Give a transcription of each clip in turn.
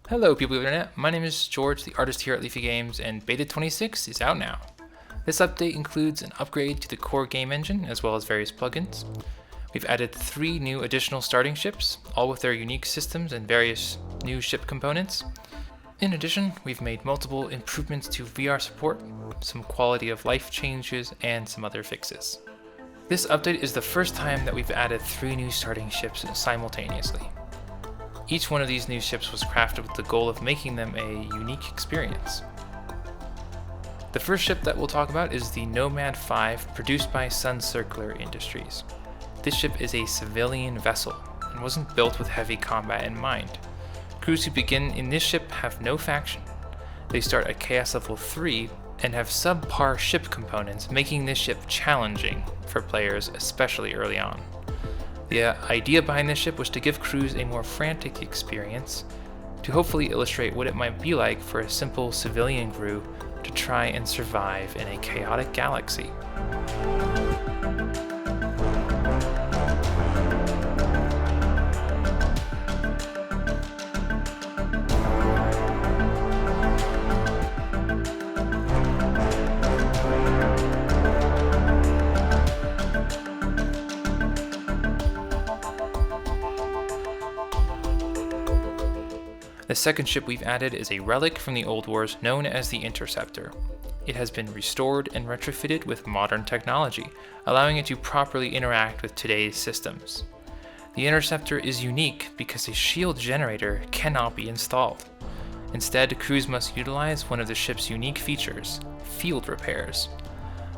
Hello people of the internet, my name is George, the artist here at Leafy Games, and Beta 26 is out now. This update includes an upgrade to the core game engine, as well as various plugins. We've added 3 new additional starting ships, all with their unique systems and various new ship components. In addition, we've made multiple improvements to VR support, some quality of life changes, and some other fixes. This update is the first time that we've added 3 new starting ships simultaneously. Each one of these new ships was crafted with the goal of making them a unique experience. The first ship that we'll talk about is the Nomad 5, produced by Sun Circular Industries. This ship is a civilian vessel and wasn't built with heavy combat in mind. Crews who begin in this ship have no faction. They start at Chaos Level 3 and have subpar ship components, making this ship challenging for players, especially early on. The idea behind this ship was to give crews a more frantic experience, to hopefully illustrate what it might be like for a simple civilian crew to try and survive in a chaotic galaxy. The second ship we've added is a relic from the Old Wars known as the Interceptor. It has been restored and retrofitted with modern technology, allowing it to properly interact with today's systems. The Interceptor is unique because a shield generator cannot be installed. Instead, crews must utilize one of the ship's unique features, field repairs.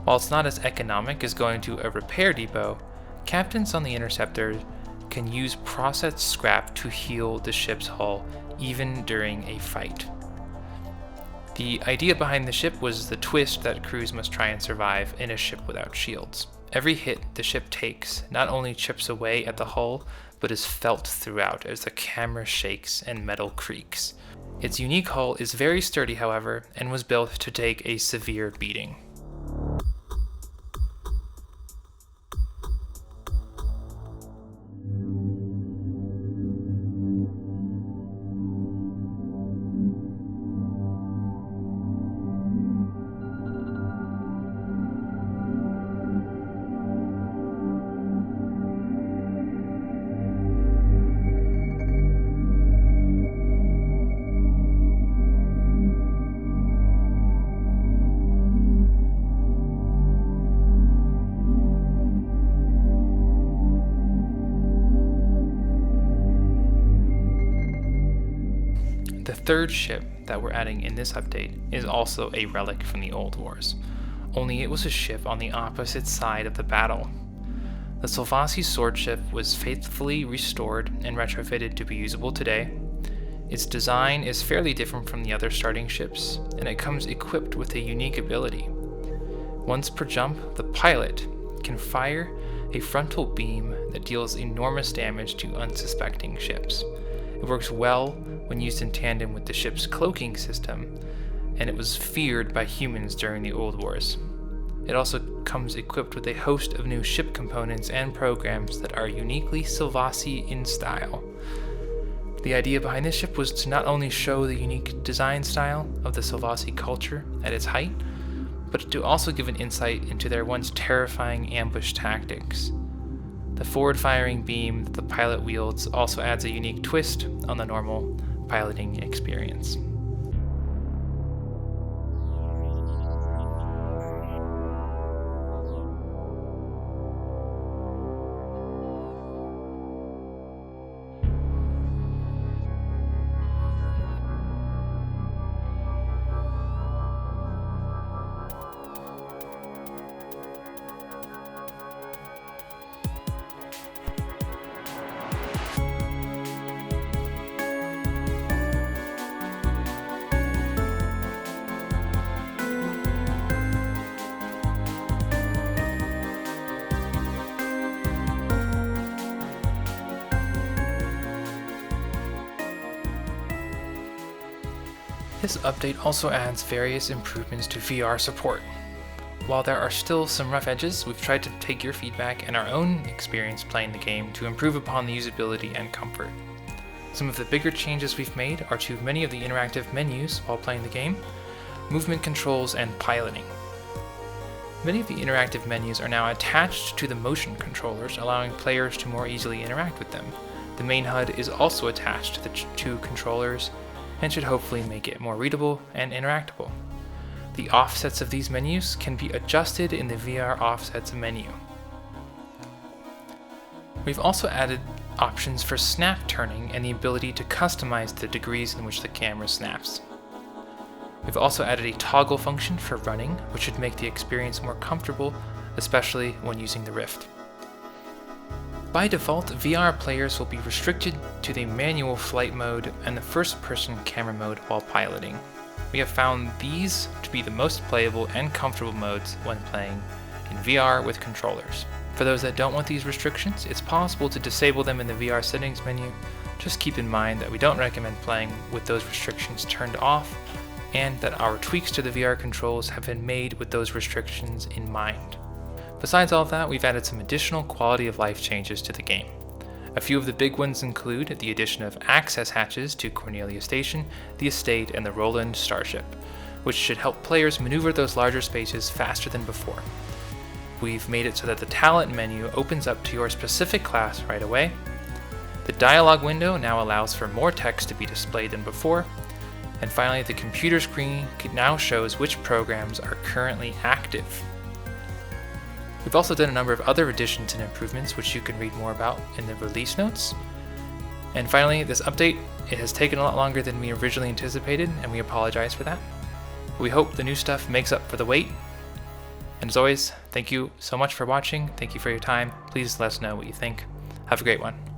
While it's not as economic as going to a repair depot, captains on the Interceptor can use processed scrap to heal the ship's hull even during a fight. The idea behind the ship was the twist that crews must try and survive in a ship without shields. Every hit the ship takes not only chips away at the hull, but is felt throughout as the camera shakes and metal creaks. Its unique hull is very sturdy, however, and was built to take a severe beating. The third ship that we're adding in this update is also a relic from the Old Wars, only it was a ship on the opposite side of the battle. The Silvassa Sword ship was faithfully restored and retrofitted to be usable today. Its design is fairly different from the other starting ships, and it comes equipped with a unique ability. Once per jump, the pilot can fire a frontal beam that deals enormous damage to unsuspecting ships. It works well when used in tandem with the ship's cloaking system, and it was feared by humans during the Old Wars. It also comes equipped with a host of new ship components and programs that are uniquely Silvassa in style. The idea behind this ship was to not only show the unique design style of the Silvassa culture at its height, but to also give an insight into their once terrifying ambush tactics. The forward-firing beam that the pilot wields also adds a unique twist on the normal piloting experience. This update also adds various improvements to VR support. While there are still some rough edges, we've tried to take your feedback and our own experience playing the game to improve upon the usability and comfort. Some of the bigger changes we've made are to many of the interactive menus while playing the game, movement controls, and piloting. Many of the interactive menus are now attached to the motion controllers, allowing players to more easily interact with them. The main HUD is also attached to the two controllers and should hopefully make it more readable and interactable. The offsets of these menus can be adjusted in the VR offsets menu. We've also added options for snap turning and the ability to customize the degrees in which the camera snaps. We've also added a toggle function for running, which should make the experience more comfortable, especially when using the Rift. By default, VR players will be restricted to the manual flight mode and the first-person camera mode while piloting. We have found these to be the most playable and comfortable modes when playing in VR with controllers. For those that don't want these restrictions, it's possible to disable them in the VR settings menu. Just keep in mind that we don't recommend playing with those restrictions turned off, and that our tweaks to the VR controls have been made with those restrictions in mind. Besides all of that, we've added some additional quality of life changes to the game. A few of the big ones include the addition of access hatches to Cornelia Station, the Estate, and the Roland Starship, which should help players maneuver those larger spaces faster than before. We've made it so that the talent menu opens up to your specific class right away. The dialogue window now allows for more text to be displayed than before. And finally, the computer screen now shows which programs are currently active. We've also done a number of other additions and improvements, which you can read more about in the release notes. And finally, this update, it has taken a lot longer than we originally anticipated, and we apologize for that. We hope the new stuff makes up for the wait. And as always, thank you so much for watching. Thank you for your time. Please let us know what you think. Have a great one.